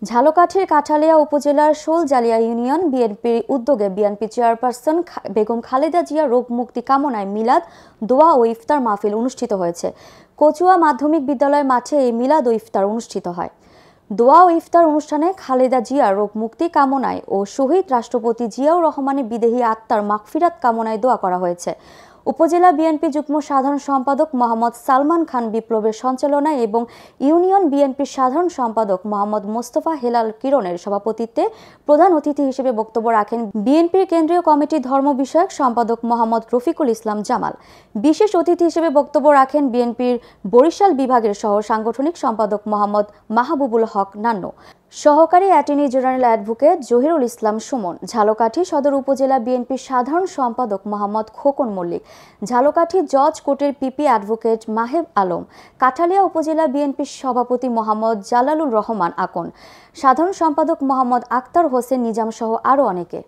ঝালকাঠির কাঠালিয়া উপজেলার শোলজালিয়া ইউনিয়ন বিএনপির উদ্যোগে বিএনপি চেয়ারপারসন বেগম খালেদা জিয়া রোগ মুক্তি কামনায় মিলাদ, দোয়া ও ইফতার মাহফিল অনুষ্ঠিত হয়েছে। কচুয়া মাধ্যমিক বিদ্যালয় মাঠে এই মিলাদ ও ইফতার অনুষ্ঠিত হয়। দোয়া ও ইফতার অনুষ্ঠানে খালেদা জিয়া রোগ মুক্তি কামনায় ও শহীদ রাষ্ট্রপতি জিয়াউর রহমানের বিদেহী আত্মার মাগফিরাত কামনায় দোয়া করা হয়েছে। উপজেলা বিএনপি যুগ্ম সাধারণ সম্পাদক মোহাম্মদ সালমান খান বিপ্লবের সঞ্চালনায় এবং ইউনিয়ন বিএনপির সাধারণ সম্পাদক মোহাম্মদ মোস্তফা হেলাল কিরণের সভাপতিত্বে প্রধান অতিথি হিসেবে বক্তব্য রাখেন বিএনপির কেন্দ্রীয় কমিটির ধর্ম বিষয়ক সম্পাদক মোহাম্মদ রফিকুল ইসলাম জামাল। বিশেষ অতিথি হিসেবে বক্তব্য রাখেন বিএনপির বরিশাল বিভাগের সহ সাংগঠনিক সম্পাদক মোহাম্মদ মাহবুবুল হক নান্ন, সহকারী অ্যাটর্নি জেনারেল অ্যাডভোকেট জহিরুল ইসলাম সুমন, ঝালকাঠি সদর উপজেলা বিএনপির সাধারণ সম্পাদক মোহাম্মদ খোকন মল্লিক, ঝালকাঠি জজ কোর্টের পিপি অ্যাডভোকেট মাহেব আলম, কাঠালিয়া উপজেলা বিএনপির সভাপতি মোহাম্মদ জালালুর রহমান আকন, সাধারণ সম্পাদক মোহাম্মদ আক্তার হোসেন নিজাম সহ আরও অনেকে।